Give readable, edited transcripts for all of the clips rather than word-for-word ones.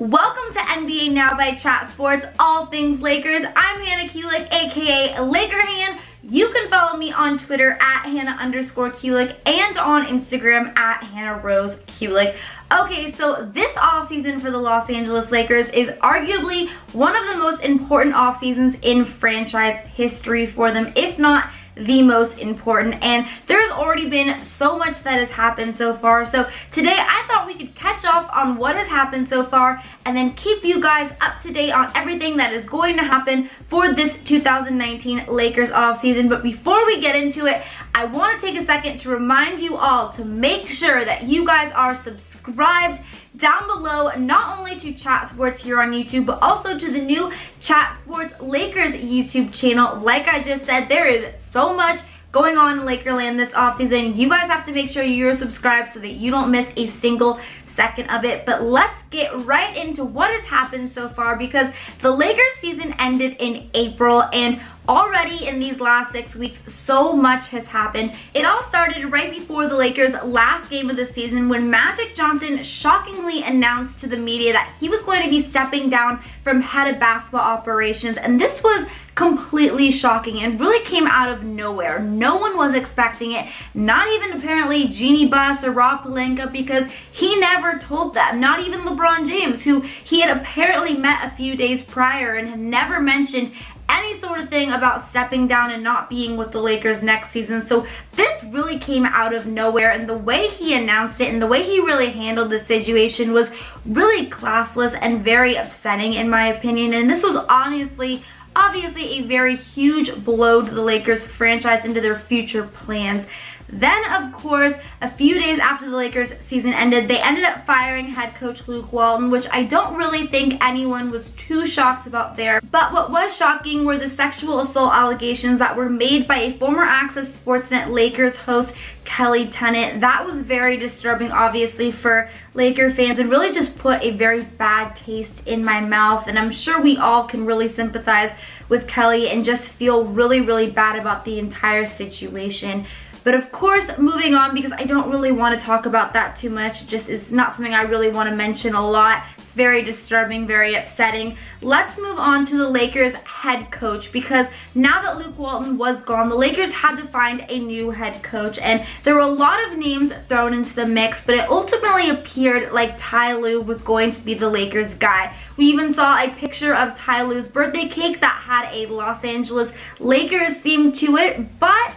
Welcome to NBA Now by Chat Sports, all things Lakers. I'm Hannah Kulik, aka Laker Han. You can follow me on Twitter at Hannah_Kulik and on Instagram at Hannah Rose Kulik. Okay, so this offseason for the Los Angeles Lakers is arguably one of the most important off seasons in franchise history for them, if not the most important, and there's already been so much that has happened so far. So today I thought we could catch up on what has happened so far and then keep you guys up to date on everything that is going to happen for this 2019 Lakers offseason. But before we get into it, I want to take a second to remind you all to make sure that you guys are subscribed down below, not only to Chat Sports here on YouTube, but also to the new Chat Sports Lakers YouTube channel. Like I just said, there is so much going on in Lakerland this offseason. You guys have to make sure you're subscribed so that you don't miss a single second of it. But let's get right into what has happened so far, because the Lakers season ended in April, and already in these last 6 weeks, so much has happened. It all started right before the Lakers' last game of the season when Magic Johnson shockingly announced to the media that he was going to be stepping down from head of basketball operations. And this was completely shocking and really came out of nowhere. No one was expecting it, not even apparently Jeannie Buss or Rob Pelinka, because he never told them. Not even LeBron James, who he had apparently met a few days prior and had never mentioned any sort of thing about stepping down and not being with the Lakers next season. So this really came out of nowhere, and the way he announced it and the way he really handled the situation was really classless and very upsetting in my opinion. And this was obviously a very huge blow to the Lakers franchise into their future plans. Then, of course, a few days after the Lakers season ended, they ended up firing head coach Luke Walton, which I don't really think anyone was too shocked about there. But what was shocking were the sexual assault allegations that were made by a former Access Sportsnet Lakers host, Kelly Tennant. That was very disturbing, obviously, for Laker fans, and really just put a very bad taste in my mouth. And I'm sure we all can really sympathize with Kelly and just feel really, really bad about the entire situation. But of course, moving on, because I don't really want to talk about that too much. It just is not something I really want to mention a lot. It's very disturbing, very upsetting. Let's move on to the Lakers head coach, because now that Luke Walton was gone, the Lakers had to find a new head coach, and there were a lot of names thrown into the mix, but it ultimately appeared like Ty Lue was going to be the Lakers guy. We even saw a picture of Ty Lue's birthday cake that had a Los Angeles Lakers theme to it, but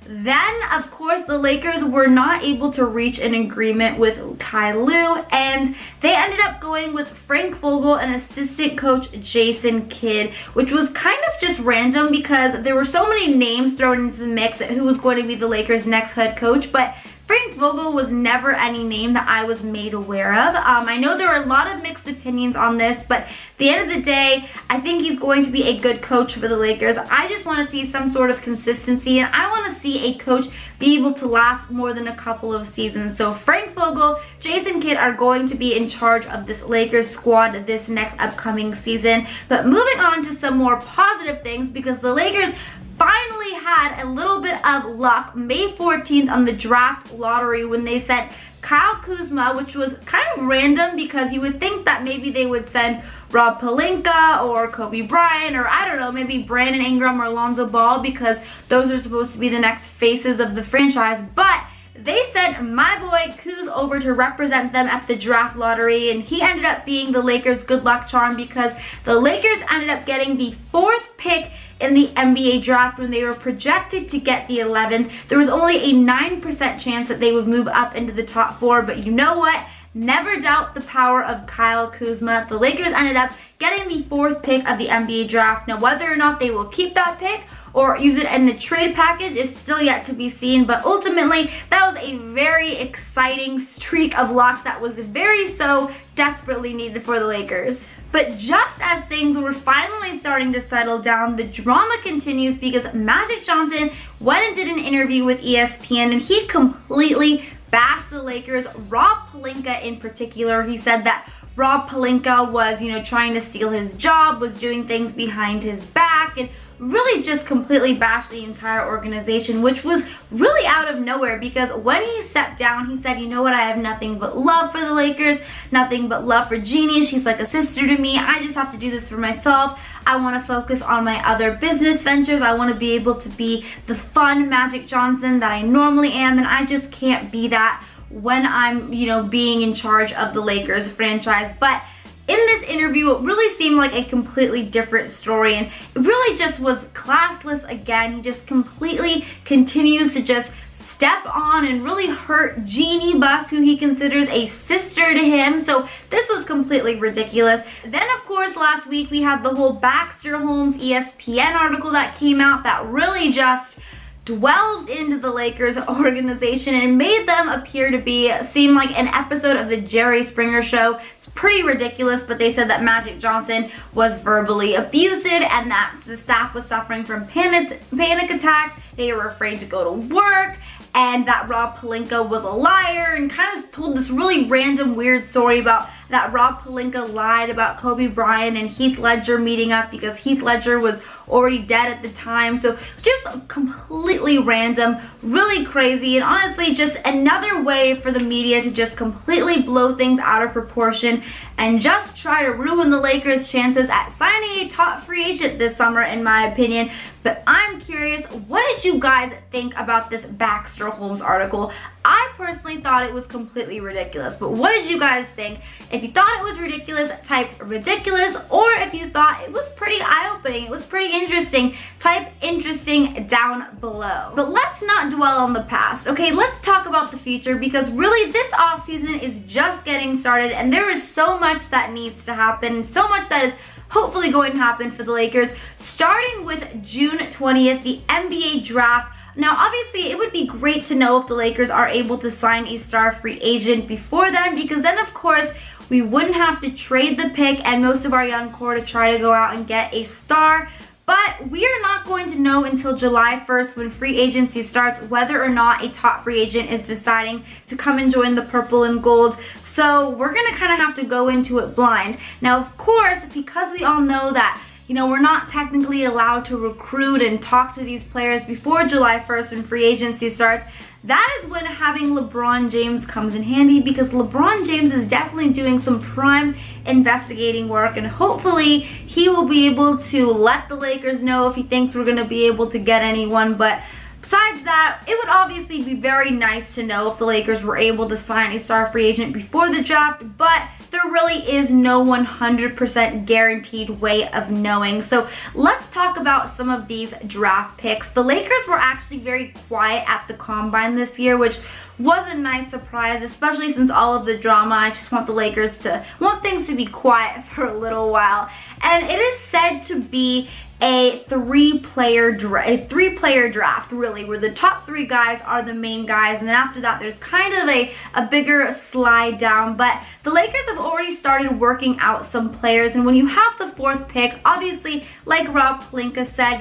then, of course, the Lakers were not able to reach an agreement with Ty Lue, and they ended up going with Frank Vogel and assistant coach Jason Kidd, which was kind of just random because there were so many names thrown into the mix at who was going to be the Lakers' next head coach, but Frank Vogel was never any name that I was made aware of. I know there are a lot of mixed opinions on this, but at the end of the day, I think he's going to be a good coach for the Lakers. I just want to see some sort of consistency, and I want to see a coach be able to last more than a couple of seasons. So Frank Vogel, Jason Kidd are going to be in charge of this Lakers squad this next upcoming season. But moving on to some more positive things, because the Lakers finally had a little bit of luck May 14th on the draft lottery when they sent Kyle Kuzma, which was kind of random because you would think that maybe they would send Rob Pelinka or Kobe Bryant, or I don't know, maybe Brandon Ingram or Lonzo Ball, because those are supposed to be the next faces of the franchise. But they sent my boy Kuz over to represent them at the draft lottery, and he ended up being the Lakers' good luck charm, because the Lakers ended up getting the 4th pick in the NBA draft when they were projected to get the 11th. There was only a 9% chance that they would move up into the top 4, but you know what? Never doubt the power of Kyle Kuzma. The Lakers ended up getting the 4th pick of the NBA draft. Now, whether or not they will keep that pick or use it in the trade package is still yet to be seen, but ultimately that was a very exciting streak of luck that was very so desperately needed for the Lakers. But just as things were finally starting to settle down, the drama continues, because Magic Johnson went and did an interview with ESPN, and he completely bashed the Lakers, Rob Pelinka in particular. He said that Rob Pelinka was, trying to steal his job, was doing things behind his back, and really just completely bashed the entire organization, which was really out of nowhere because when he stepped down, he said, you know what, I have nothing but love for the Lakers, nothing but love for Jeannie. She's like a sister to me. I just have to do this for myself. I want to focus on my other business ventures. I want to be able to be the fun Magic Johnson that I normally am, and I just can't be that when I'm, being in charge of the Lakers franchise. But in this interview, it really seemed like a completely different story, and it really just was classless again. He just completely continues to just step on and really hurt Jeannie Buss, who he considers a sister to him. So this was completely ridiculous. Then, of course, last week we had the whole Baxter Holmes ESPN article that came out that really just delved into the Lakers organization and made them appear to seem like an episode of the Jerry Springer Show. It's pretty ridiculous, but they said that Magic Johnson was verbally abusive and that the staff was suffering from panic attacks. They were afraid to go to work, and that Rob Pelinka was a liar, and kind of told this really random weird story about that Rob Pelinka lied about Kobe Bryant and Heath Ledger meeting up because Heath Ledger was already dead at the time. So just completely random, really crazy, and honestly just another way for the media to just completely blow things out of proportion and just try to ruin the Lakers' chances at signing a top free agent this summer, in my opinion. But I'm curious, what did you guys think about this Baxter Holmes article? I personally thought it was completely ridiculous, but what did you guys think? If you thought it was ridiculous, type ridiculous, or if you thought it was pretty eye-opening, it was pretty interesting, type interesting down below. But let's not dwell on the past, okay? Let's talk about the future, because really this offseason is just getting started and there is so much that needs to happen, so much that is hopefully going to happen for the Lakers, starting with June 20th, the NBA draft. Now, obviously, it would be great to know if the Lakers are able to sign a star free agent before then, because then, of course, we wouldn't have to trade the pick and most of our young core to try to go out and get a star. But we are not going to know until July 1st when free agency starts whether or not a top free agent is deciding to come and join the purple and gold. So we're going to kind of have to go into it blind. Now, of course, because we all know that we're not technically allowed to recruit and talk to these players before July 1st when free agency starts, that is when having LeBron James comes in handy, because LeBron James is definitely doing some prime investigating work, and hopefully he will be able to let the Lakers know if he thinks we're going to be able to get anyone. But besides that, it would obviously be very nice to know if the Lakers were able to sign a star free agent before the draft, but there really is no 100% guaranteed way of knowing. So let's talk about some of these draft picks. The Lakers were actually very quiet at the Combine this year, which was a nice surprise, especially since all of the drama. I just want the Lakers to want things to be quiet for a little while. And it is said to be a three-player draft, really, where the top three guys are the main guys, and then after that there's kind of a bigger slide down. But the Lakers have already started working out some players, and when you have the fourth pick, obviously, like Rob Pelinka said,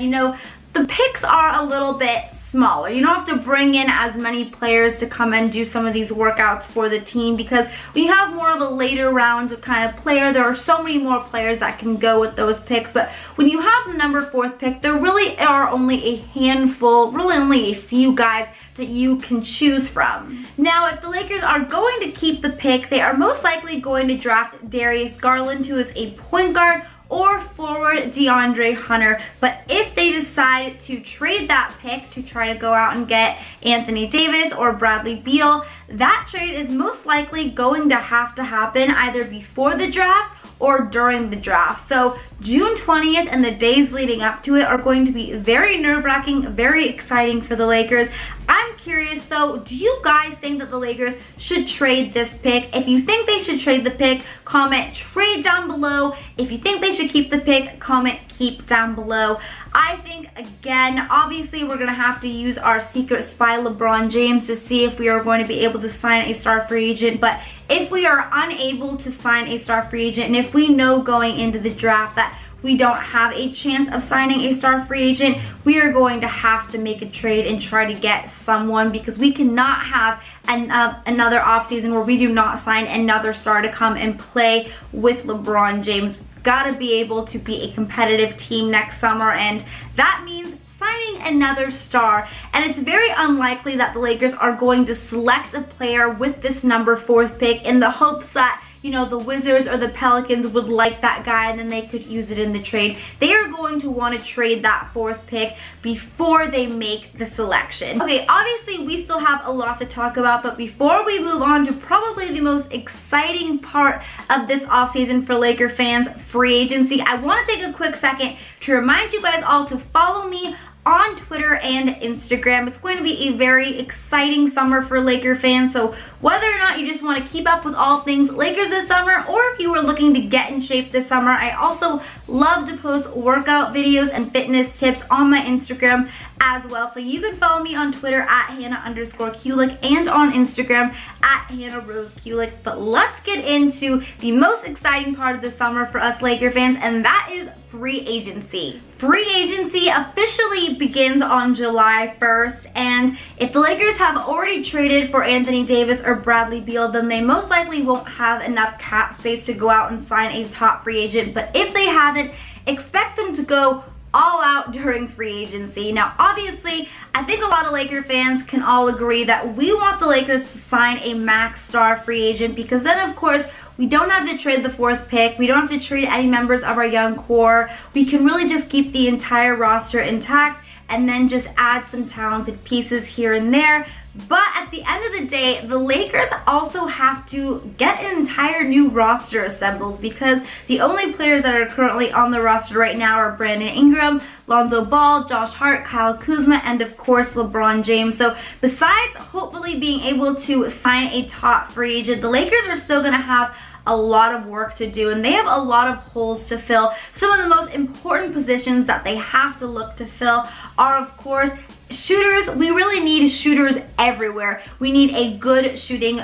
the picks are a little bit smaller. You don't have to bring in as many players to come and do some of these workouts for the team, because when you have more of a later round kind of player, there are so many more players that can go with those picks. But when you have the number 4th pick, there really are only a handful, really only a few guys that you can choose from. Now, if the Lakers are going to keep the pick, they are most likely going to draft Darius Garland, who is a point guard, or forward DeAndre Hunter. But if they decide to trade that pick to try to go out and get Anthony Davis or Bradley Beal, that trade is most likely going to have to happen either before the draft or during the draft. So June 20th and the days leading up to it are going to be very nerve-wracking, very exciting for the Lakers. I'm curious though, do you guys think that the Lakers should trade this pick? If you think they should trade the pick, comment trade down below. If you think they should keep the pick, comment keep down below. I think, again, obviously we're going to have to use our secret spy LeBron James to see if we are going to be able to sign a star free agent. But if we are unable to sign a star free agent, and if we know going into the draft that we don't have a chance of signing a star free agent, we are going to have to make a trade and try to get someone, because we cannot have another offseason where we do not sign another star to come and play with LeBron James. gotta be able to be a competitive team next summer, and that means signing another star. And it's very unlikely that the Lakers are going to select a player with this number 4th pick in the hopes that, you know, the Wizards or the Pelicans would like that guy and then they could use it in the trade. They are going to want to trade that 4th pick before they make the selection. Okay, obviously we still have a lot to talk about, but before we move on to probably the most exciting part of this offseason for Laker fans, free agency, I want to take a quick second to remind you guys all to follow me on Twitter and Instagram. It's going to be a very exciting summer for Laker fans, so whether or not you just want to keep up with all things Lakers this summer, or if you were looking to get in shape this summer, I also love to post workout videos and fitness tips on my Instagram as well. So you can follow me on Twitter at Hannah_Kulik and on Instagram at HannahRoseKulik. But let's get into the most exciting part of the summer for us Laker fans, and that is free agency. Free agency officially begins on July 1st, and if the Lakers have already traded for Anthony Davis or Bradley Beal, then they most likely won't have enough cap space to go out and sign a top free agent. But if they haven't, expect them to go all out during free agency. Now, obviously, I think a lot of Laker fans can all agree that we want the Lakers to sign a max star free agent, because then, of course, we don't have to trade the 4th pick. We don't have to trade any members of our young core. We can really just keep the entire roster intact and then just add some talented pieces here and there. But at the end of the day, the Lakers also have to get an entire new roster assembled, because the only players that are currently on the roster right now are Brandon Ingram, Lonzo Ball, Josh Hart, Kyle Kuzma, and of course LeBron James. So besides hopefully being able to sign a top free agent, the Lakers are still going to have a lot of work to do, and they have a lot of holes to fill. Some of the most important positions that they have to look to fill are, of course, shooters. We really need shooters everywhere. We need a good shooting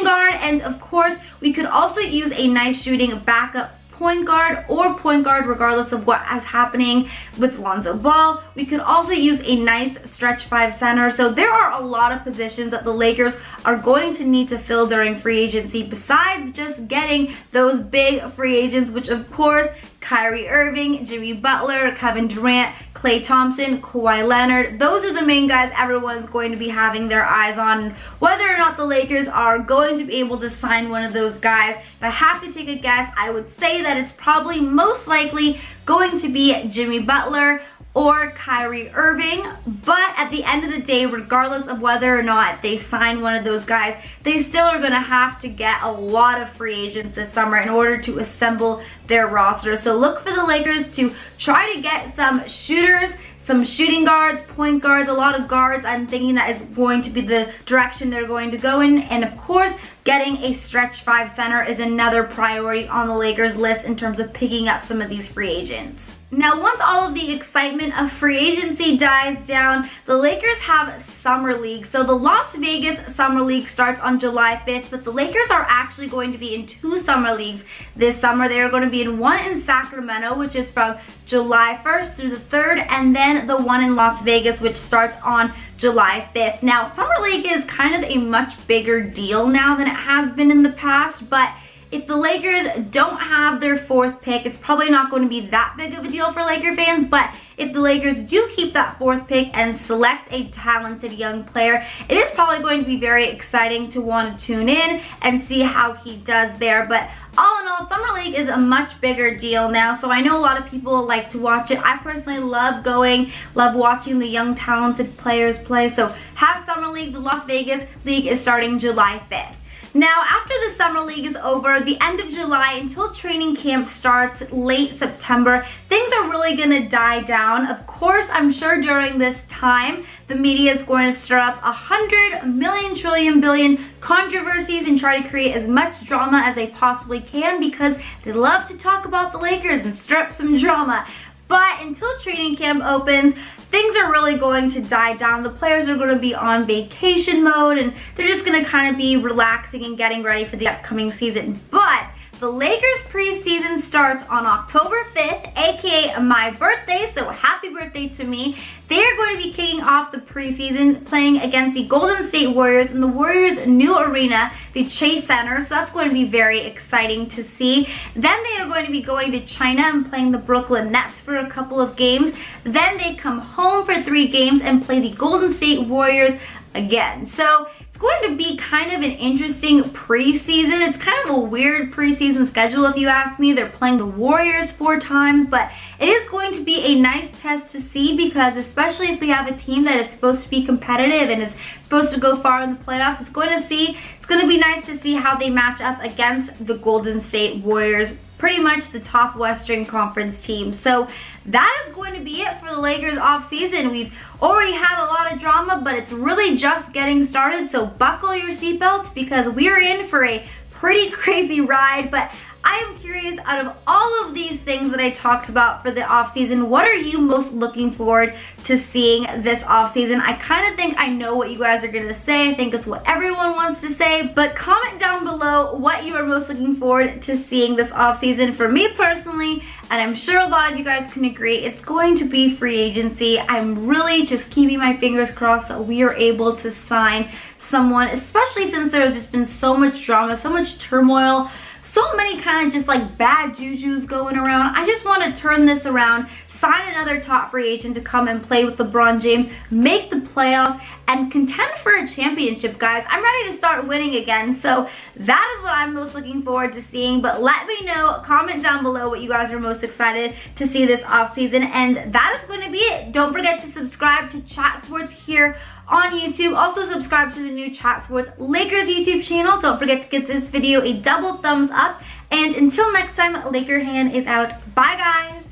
guard, and of course, we could also use a nice shooting backup point guard or point guard, regardless of what is happening with Lonzo Ball. We could also use a nice stretch 5 center. So there are a lot of positions that the Lakers are going to need to fill during free agency, besides just getting those big free agents, which of course, Kyrie Irving, Jimmy Butler, Kevin Durant, Klay Thompson, Kawhi Leonard. Those are the main guys everyone's going to be having their eyes on. Whether or not the Lakers are going to be able to sign one of those guys, if I have to take a guess, I would say that it's probably most likely going to be Jimmy Butler or Kyrie Irving. But at the end of the day, regardless of whether or not they sign one of those guys, they still are going to have to get a lot of free agents this summer in order to assemble their roster. So look for the Lakers to try to get some shooters, some shooting guards, point guards, a lot of guards. I'm thinking that is going to be the direction they're going to go in. And of course, getting a stretch 5 center is another priority on the Lakers list in terms of picking up some of these free agents. Now, once all of the excitement of free agency dies down, the Lakers have Summer League. So the Las Vegas Summer League starts on July 5th, but the Lakers are actually going to be in 2 Summer Leagues this summer. They are going to be in one in Sacramento, which is from July 1st through the 3rd, and then the one in Las Vegas, which starts on July 5th. Now, Summer League is kind of a much bigger deal now than it has been in the past, but if the Lakers don't have their 4th pick, it's probably not going to be that big of a deal for Laker fans. But if the Lakers do keep that 4th pick and select a talented young player, it is probably going to be very exciting to want to tune in and see how he does there. But all in all, Summer League is a much bigger deal now, so I know a lot of people like to watch it. I personally love watching the young talented players play. So have Summer League. The Las Vegas League is starting July 5th. Now, after the Summer League is over, the end of July until training camp starts late September, things are really going to die down. Of course, I'm sure during this time, the media is going to stir up 100 million trillion billion controversies and try to create as much drama as they possibly can, because they love to talk about the Lakers and stir up some drama. But until training camp opens, things are really going to die down. The players are going to be on vacation mode, and they're just going to kind of be relaxing and getting ready for the upcoming season. But the Lakers preseason starts on October 5th, aka my birthday, so happy birthday to me. They are going to be kicking off the preseason playing against the Golden State Warriors in the Warriors' new arena, the Chase Center, so that's going to be very exciting to see. Then they are going to be going to China and playing the Brooklyn Nets for a couple of games. Then they come home for 3 games and play the Golden State Warriors again. So it's going to be kind of an interesting preseason. It's kind of a weird preseason schedule if you ask me. They're playing the Warriors 4 times, but it is going to be a nice test to see because especially if we have a team that is supposed to be competitive and is supposed to go far in the playoffs, it's going to be nice to see how they match up against the Golden State Warriors, pretty much the top Western Conference team. So that is going to be it for the Lakers offseason. We've already had a lot of drama, but it's really just getting started. So buckle your seatbelts because we are in for a pretty crazy ride. But I am curious, out of all of these things that I talked about for the offseason, what are you most looking forward to seeing this offseason? I kind of think I know what you guys are going to say. I think it's what everyone wants to say, but comment down below what you are most looking forward to seeing this offseason. For me personally, and I'm sure a lot of you guys can agree, it's going to be free agency. I'm really just keeping my fingers crossed that we are able to sign someone, especially since there has just been so much drama, so much turmoil, so many kind of just like bad jujus going around. I just want to turn this around, sign another top free agent to come and play with LeBron James, make the playoffs, and contend for a championship, guys. I'm ready to start winning again, so that is what I'm most looking forward to seeing. But let me know, comment down below what you guys are most excited to see this offseason, and that is going to be it. Don't forget to subscribe to Chat Sports here on YouTube. Also subscribe to the new Chat Sports Lakers YouTube channel. Don't forget to give this video a double thumbs up. And until next time, Laker Han is out. Bye, guys.